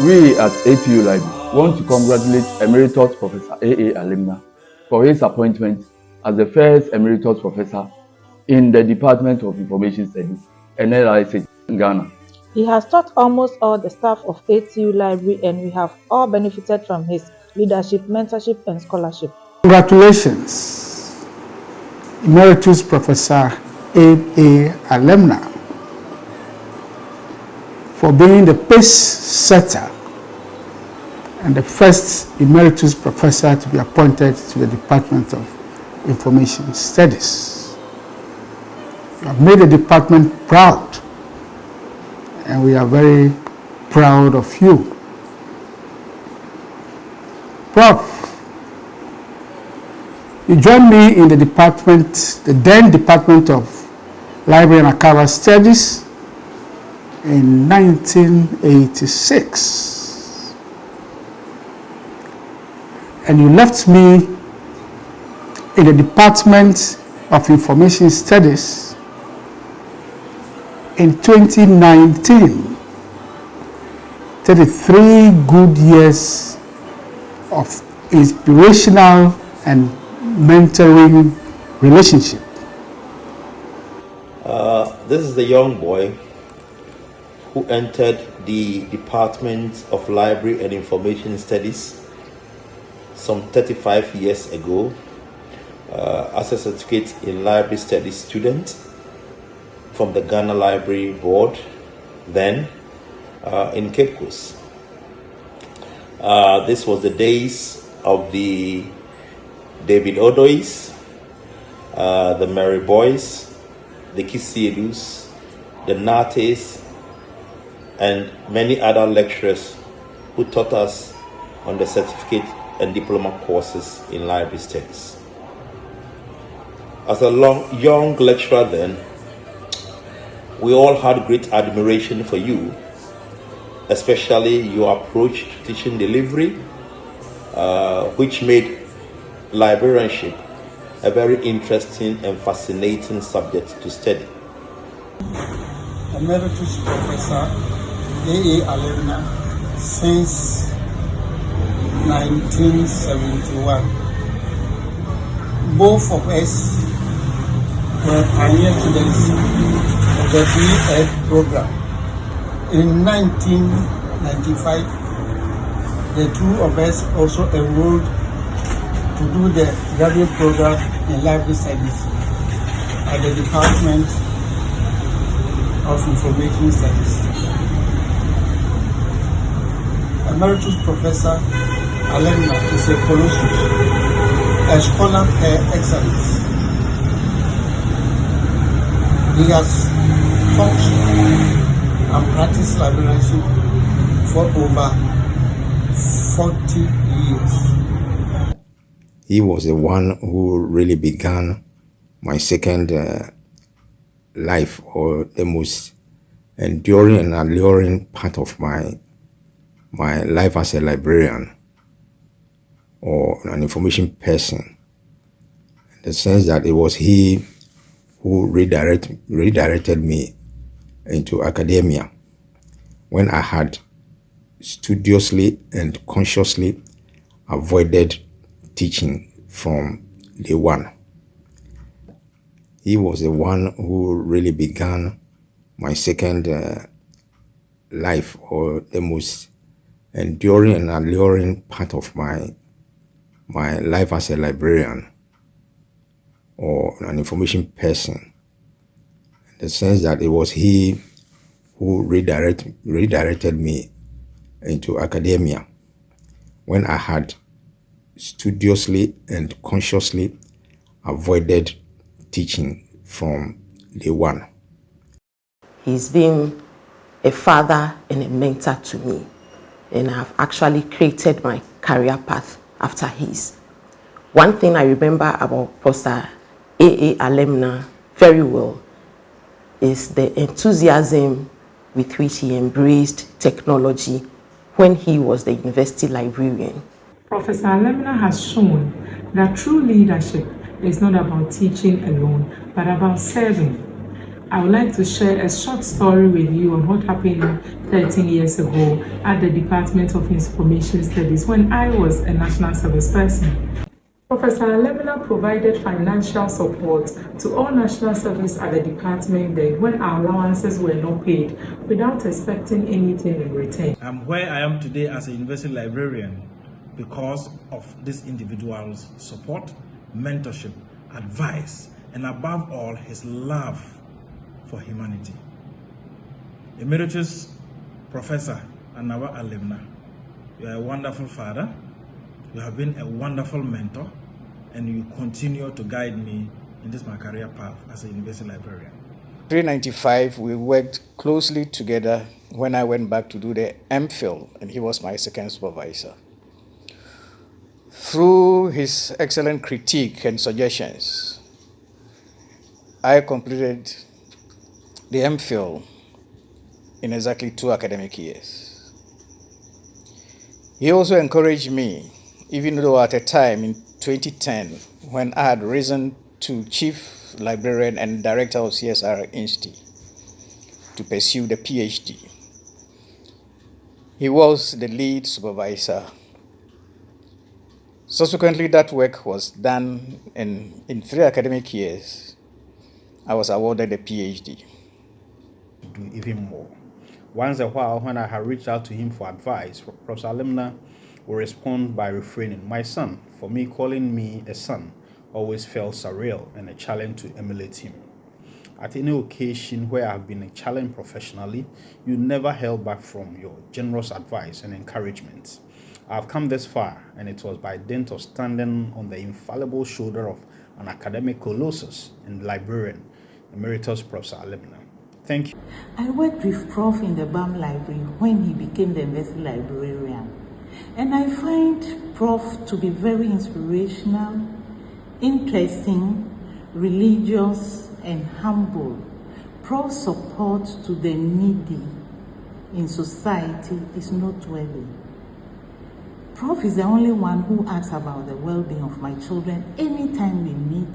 We at ATU Library want to congratulate Emeritus Professor A.A. Alemna for his appointment as the first Emeritus Professor in the Department of Information Studies, NLIC, in Ghana. He has taught almost all the staff of ATU Library, and we have all benefited from his leadership, mentorship, and scholarship. Congratulations, Emeritus Professor A.A. Alemna, for being the pace setter and the first Emeritus Professor to be appointed to the Department of Information Studies. You have made the department proud, and we are very proud of you. Prof, you joined me in the department, the then Department of Library and Archival Studies in 1986. And you left me in the Department of Information Studies in 2019. 33 good years of inspirational and mentoring relationship. This is the young boy who entered the Department of Library and Information Studies some 35 years ago as a certificate in library studies student from the Ghana Library Board, then in Cape Coast. This was the days of the David Odois, the Mary Boys, the Kisielus, the Nates, and many other lecturers who taught us on the certificate and diploma courses in library studies. As a young lecturer then, we all had great admiration for you, especially your approach to teaching delivery, which made librarianship a very interesting and fascinating subject to study. Emeritus Professor A.A. Alemna since 1971. Both of us were pioneer students of the B.Ed program. In 1995, the two of us also enrolled to do the graduate program in library studies at the Department of Information Studies. Emeritus Professor Alemna is a colossus, a scholar per excellence. He has taught and practiced librarianship for over 40 years. He was the one who really began my second life, or the most enduring and alluring part of my life as a librarian or an information person, in the sense that it was he who redirected me into academia when I had studiously and consciously avoided teaching from day one. He was the one who really began my second life, or the most enduring and alluring part of my life as a librarian or an information person, in the sense that it was he who redirected me into academia when I had studiously and consciously avoided teaching from day one. He's been a father and a mentor to me, and I've actually created my career path after his. One thing I remember about Professor A.A. Alemna very well is the enthusiasm with which he embraced technology when he was the university librarian. Professor Alemna has shown that true leadership is not about teaching alone, but about serving. I would like to share a short story with you on what happened 13 years ago at the Department of Information Studies when I was a national service person. Professor Alemna provided financial support to all national service at the department then when our allowances were not paid without expecting anything in return. I'm where I am today as a university librarian because of this individual's support, mentorship, advice, and above all, his love for humanity. Emeritus Professor Anaba Alemna, you are a wonderful father, you have been a wonderful mentor, and you continue to guide me in this my career path as a university librarian. 395, we worked closely together when I went back to do the MPhil, and he was my second supervisor. Through his excellent critique and suggestions, I completed the MPhil in exactly 2 academic years. He also encouraged me, even though at a time in 2010, when I had risen to Chief Librarian and Director of CSR Institute to pursue the PhD. He was the lead supervisor. Subsequently, that work was done, and in 3 academic years, I was awarded a PhD. Do even more. Once a while, when I had reached out to him for advice, Professor Alemna will respond by refraining. My son, for me, calling me a son always felt surreal and a challenge to emulate him. At any occasion where I have been challenged professionally, you never held back from your generous advice and encouragement. I have come this far, and it was by dint of standing on the infallible shoulder of an academic colossus and librarian, Emeritus Professor Alemna. Thank you. I worked with Prof in the BAM library when he became the university librarian. And I find Prof to be very inspirational, interesting, religious, and humble. Prof's support to the needy in society is noteworthy. Prof is the only one who asks about the well-being of my children anytime we meet,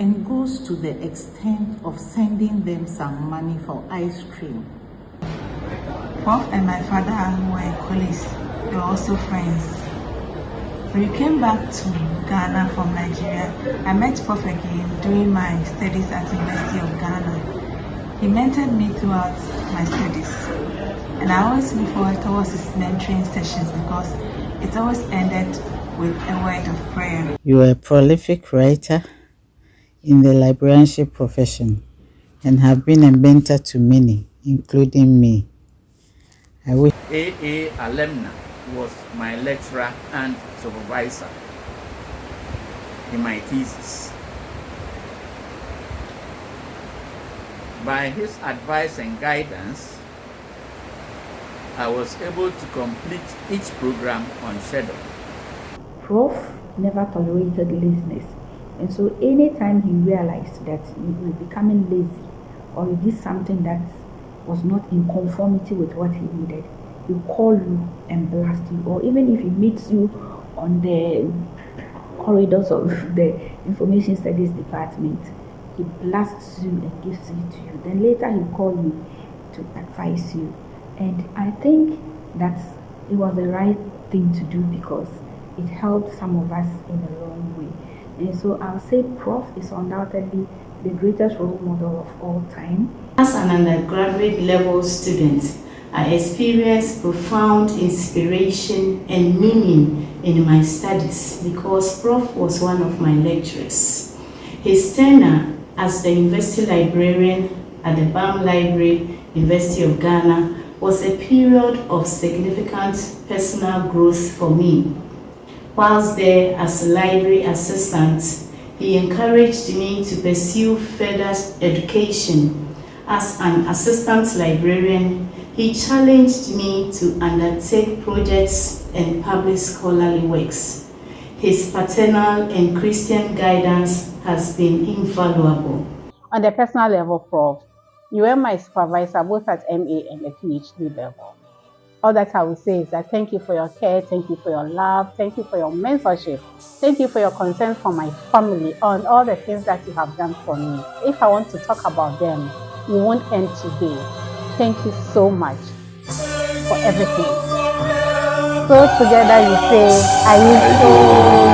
and goes to the extent of sending them some money for ice cream. Prof and my father were colleagues. They were also friends. When we came back to Ghana from Nigeria, I met Prof again during my studies at the University of Ghana. He mentored me throughout my studies, and I always look forward towards his mentoring sessions because it always ended with a word of prayer. You are a prolific writer in the librarianship profession and have been a mentor to many, including me. I wish A.A. Alemna was my lecturer and supervisor in my thesis. By his advice and guidance, I was able to complete each program on schedule. Prof never tolerated laziness, and so anytime he realized that you were becoming lazy or you did something that was not in conformity with what he needed, he would call you and blast you. Or even if he meets you on the corridors of the information studies department, he blasts you and gives it to you. Then later he'll call you to advise you. And I think that it was the right thing to do because it helped some of us in a long way. And so I'll say Prof is undoubtedly the greatest role model of all time. As an undergraduate level student, I experienced profound inspiration and meaning in my studies because Prof was one of my lecturers. His tenure as the university librarian at the BAM Library, University of Ghana, was a period of significant personal growth for me. Whilst there as a library assistant, he encouraged me to pursue further education. As an assistant librarian, he challenged me to undertake projects and publish scholarly works. His paternal and Christian guidance has been invaluable. On the personal level, Prof, you were my supervisor both at MA and the PhD level. All that I will say is that thank you for your care, thank you for your love, thank you for your mentorship, thank you for your concern for my family, and all the things that you have done for me. If I want to talk about them, you won't end today. Thank you so much for everything. So together you say, I